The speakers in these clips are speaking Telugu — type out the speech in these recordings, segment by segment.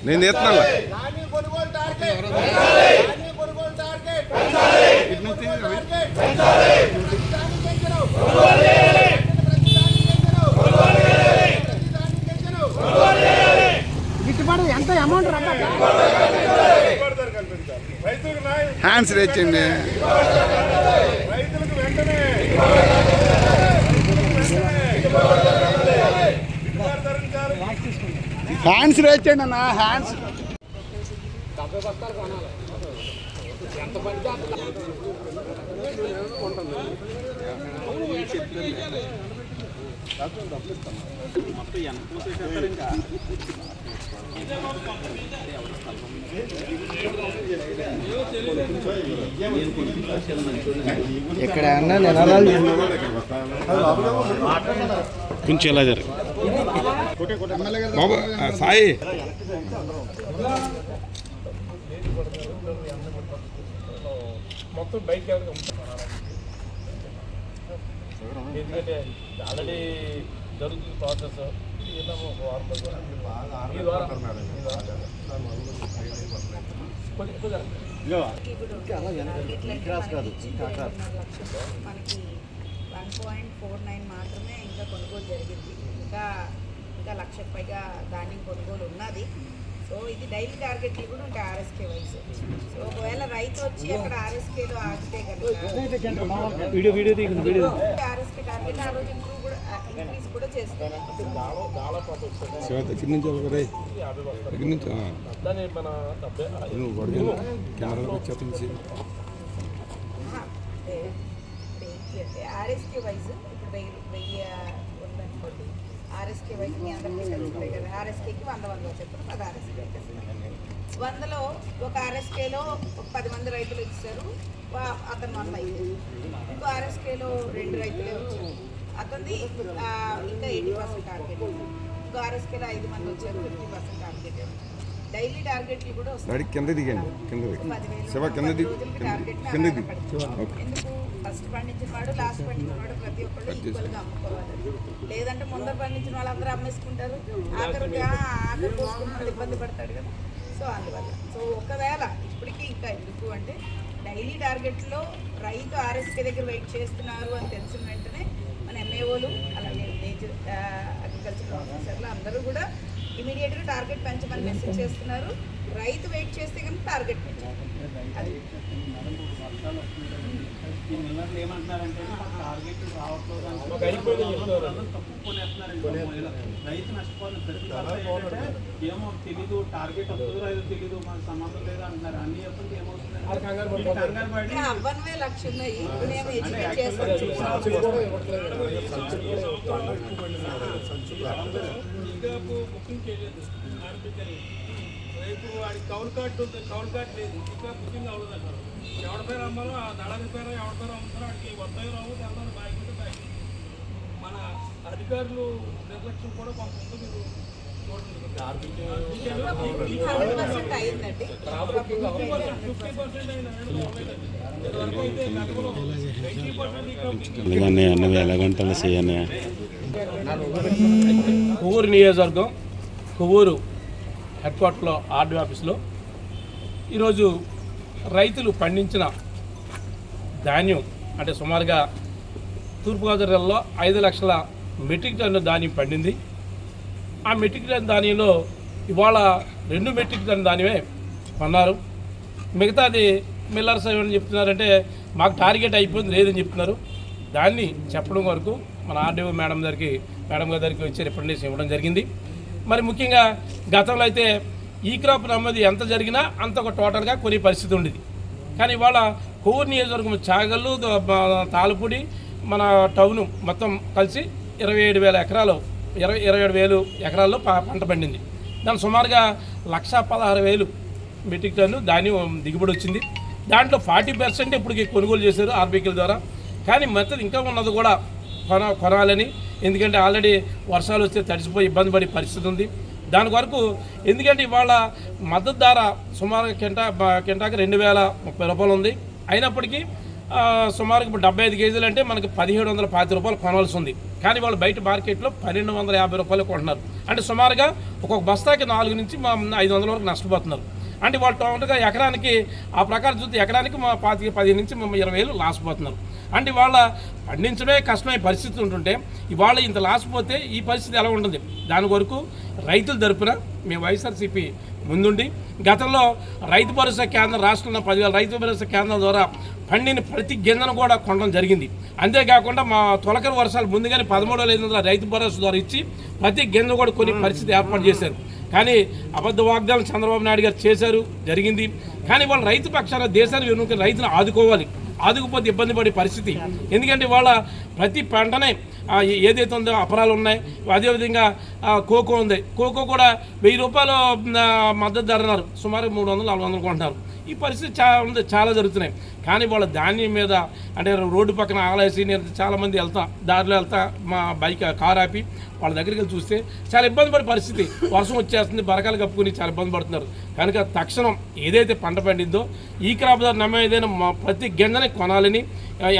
నేను ఎత్తున్నాను. గిట్టుబాటు ఎంత అమౌంట్ హ్యాండ్స్ తెచ్చండి. హ్యాండ్స్ తెచ్చండి అన్న. హ్యాండ్స్ ఇక్కడ నినాదాలు కొంచెం ఎలా జరు బాబు సాయి. మొత్తం బైక్ ఎందుకంటే ఆల్రెడీ జరుగుతుంది ప్రాసెస్. మనకి 1.49 మాత్రమే ఇంకా కొనుగోలు జరిగింది. ఇంకా 1,00,000 పైగా ధాన్యం కొనుగోలు ఉన్నది. సో ఇది డైలీ టార్గెట్లు కూడా ఉంటాయి ఆర్ఎస్కే వైజ్. సో ఒకవేళ రైతు వచ్చి అక్కడ ఆర్ఎస్కేలో ఆగితే కనుక ఆర్ఎస్కే టార్గెట్ ఆ రోజు ఇంక్రీజ్ కూడా చేస్తారు. ఆర్ఎస్కే వైజ్ ఇప్పుడు 1000 ఉందనుకోండి. ఆర్ఎస్కే వైజ్ మీ అందరికీ తెలుస్తాయి కదా. ఆర్ఎస్కేకి 100 చెప్పారు. 10 ఆర్ఎస్కే 100లో ఒక ఆర్ఎస్కేలో 10 మంది రైతులు ఇచ్చారు. అతను 100 అయింది. ఇంకో ఆర్ఎస్కేలో 2 రైతులే వచ్చారు. అతనిది ఇంకా 80% టార్గెట్. ఇంకో ఆర్ఎస్కేలో 5 మంది వచ్చారు. 50% టార్గెట్. డైలీ టార్గెట్లు కూడా వస్తాయి. కింద దిగండి. ఎందుకు ఫస్ట్ పండించిన వాడు లాస్ట్ పండించిన వాడు ప్రతి ఒక్కళ్ళు ఈక్వల్గా అమ్ముకోవాలి. లేదంటే ముందర పండించిన వాళ్ళు అందరూ అమ్మేసుకుంటారు. ఆఖరి పోసుకున్న ఇబ్బంది పడతాడు కదా. సో అందువల్ల సో ఒకవేళ ఇప్పటికీ ఇంకా ఎందుకు అంటే డైలీ టార్గెట్లో రైతు ఆర్ఎస్కే దగ్గర వెయిట్ చేస్తున్నారు అని తెలిసిన వెంటనే మన ఎంఏఓలు అలాగే నేచర్ అగ్రికల్చర్ ఆఫీసర్లు అందరూ కూడా ఇమీడియట్గా టార్గెట్ పెంచమని మెసేజ్ చేస్తున్నారు. రైతు వెయిట్ చేస్తే కనుక టార్గెట్ పెంచాలి. అది ఏమంటున్నారంటే టార్గెట్ రావట్లేదు రైతు నష్టపోతుంది. ఏమో తెలీదు, టార్గెట్ వస్తుందో రైతు తెలీదు, మనకు సంబంధం లేదు అంటున్నారు. అన్ని చెప్తుంటే ఏమవుతుంది? అవ్వనివే లక్షలు ఉన్నాయి. మేము ఎడ్యుకేట్ చేస్తాం. బుకింగ్ చేయలేదు. రేపు వాడికి కౌలు కార్డు ఉంది. కౌలు కార్డు లేదు. ఇంకా బుకింగ్ అవ్వదు అంటారు. ఎవరి పేరు అమ్మాలో ఆ దళారి పేరు ఎవరి పేరు అమ్ముతారో వాడికి వస్తాయో రావు తెల్లారు బ్యాగ్ ఉంటే బ్యాగ్. మన అధికారులు నిర్లక్ష్యం కూడా కొంత ఉంది. మీరు చూడండి. 100% అయిందండి. 50% అయినా కొవ్వూరు నియోజకవర్గం కొవ్వూరు హెడ్ క్వార్టర్లో ఆర్డీ ఆఫీస్లో ఈరోజు రైతులు పండించిన ధాన్యం అంటే సుమారుగా తూర్పుగోదావరి జిల్లాలో 5 లక్షల మెట్రిక్ టన్ను ధాన్యం పండింది. ఆ మెట్రిక్ టన్ ధాన్యంలో ఇవాళ 2 మెట్రిక్ టన్ ధాన్యమే కొన్నారు. మిగతాది మిల్లర్స్ ఏమని చెప్తున్నారంటే మాకు టార్గెట్ అయిపోయింది లేదని చెప్తున్నారు. దాన్ని చెప్పడం వరకు మన ఆర్డీఓ మేడం గారి దగ్గరికి వచ్చి రిప్రజెంటేషన్ ఇవ్వడం జరిగింది. మరి ముఖ్యంగా గతంలో అయితే ఈ క్రాప్ నమ్మది ఎంత జరిగినా అంత ఒక టోటల్గా కొనే పరిస్థితి ఉండేది. కానీ ఇవాళ కొవ్వూరు నియోజకవర్గం చాగళ్ళు, తాళపూడి, మన టౌను మొత్తం కలిసి 27,000 ఎకరాలు 27,000 ఎకరాల్లో పంట పండింది. దాని సుమారుగా 1,16,000 మెట్రిక్ టన్ను ధాన్యం దిగుబడి వచ్చింది. దాంట్లో 40% ఇప్పటికి కొనుగోలు చేశారు ఆర్బీకేల ద్వారా. కానీ మొత్తం ఇంకా ఉన్నది కూడా కొనాలని, ఎందుకంటే ఆల్రెడీ వర్షాలు వస్తే తడిసిపోయి ఇబ్బంది పడే పరిస్థితి ఉంది. దాని వరకు ఎందుకంటే ఇవాళ మద్దతు ధర సుమారుగా కింటాకి 2,030 రూపాయలు ఉంది. అయినప్పటికీ సుమారుగా ఇప్పుడు 75 కేజీలు అంటే మనకి 1750 రూపాయలు కొనవలసి ఉంది. కానీ వాళ్ళు బయట మార్కెట్లో 1250 రూపాయలు కొంటున్నారు. అంటే సుమారుగా ఒక్కొక్క బస్తాకి 4 నుంచి 500 వరకు నష్టపోతున్నారు. అంటే వాళ్ళు టోటల్గా ఎకరానికి ఆ ప్రకారం చూస్తే ఎకరానికి 10 నుంచి 20,000 లాస్ పోతున్నారు. అంటే వాళ్ళ పండించడమే కష్టమైన పరిస్థితి ఉంటుంటే ఇవాళ ఇంత లాస్ పోతే ఈ పరిస్థితి ఎలా ఉంటుంది? దాని వరకు రైతుల తరపున మేము వైఎస్ఆర్సీపీ ముందుండి గతంలో రైతు భరోసా కేంద్రం రాష్ట్రంలో 10,000 రైతు భరోసా కేంద్రం ద్వారా పండిన ప్రతి గింజను కూడా కొనడం జరిగింది. అంతేకాకుండా మా తొలకరి వర్షాలు ముందుగానే 13,500 రైతు భరోసా ద్వారా ఇచ్చి ప్రతి గింజ కూడా కొన్ని పరిస్థితి ఏర్పాటు చేశారు. కానీ అబద్ధ వాగ్దానం చంద్రబాబు నాయుడు గారు చేశారు, జరిగింది. కానీ వాళ్ళు రైతు పక్షాన దేశాన్ని వెనుక రైతును ఆదుకోవాలి, ఆదుకుపోతే ఇబ్బంది పడే పరిస్థితి. ఎందుకంటే వాళ్ళ ప్రతి పంటనే ఏదైతే ఉందో అపరాలు ఉన్నాయి. అదేవిధంగా కోకో ఉంది, కోకో కూడా 1000 రూపాయలు మద్దతు ధర అన్నారు, సుమారు 300-400 కొంటున్నారు. ఈ పరిస్థితి చాలా జరుగుతున్నాయి. కానీ వాళ్ళ ధాన్యం మీద అంటే రోడ్డు పక్కన ఆగలేసి నేను చాలామంది దారిలో వెళ్తా మా కారు ఆపి వాళ్ళ దగ్గరికి వెళ్ళి చూస్తే చాలా ఇబ్బంది పడే పరిస్థితి. వర్షం వచ్చేస్తుంది, బరకాలు కప్పుకుని చాలా ఇబ్బంది పడుతున్నారు. కనుక తక్షణం ఏదైతే పంట పండిందో ఈ క్రాప్ ద్వారా నమ్మేదైనా ప్రతి గింజని కొనాలని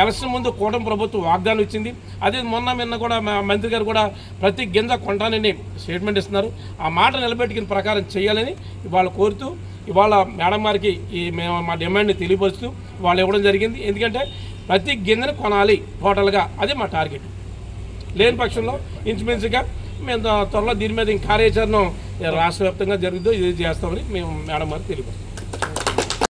ఎలక్షన్ ముందు కూటమి ప్రభుత్వం వాగ్దానం ఇచ్చింది. అదే మొన్న కూడా మంత్రి గారు కూడా ప్రతి గింజ కొంటానని స్టేట్మెంట్ ఇస్తున్నారు. ఆ మాట నిలబెట్టుకుని ప్రకారం చేయాలని ఇవాళ కోరుతూ ఇవాళ మేడం గారికి మేము మా డిమాండ్ని తెలియపరుస్తూ వాళ్ళు ఇవ్వడం జరిగింది. ఎందుకంటే ప్రతి గింజను కొనాలి టోటల్గా, అదే మా టార్గెట్. లేని పక్షంలో ఇంచుమించుగా మేము త్వరలో దీని మీద కార్యాచరణ రాష్ట్ర వ్యాప్తంగా జరుగుతుందో ఇది చేస్తామని మేము మేడం గారికి తెలియపరుస్తాం.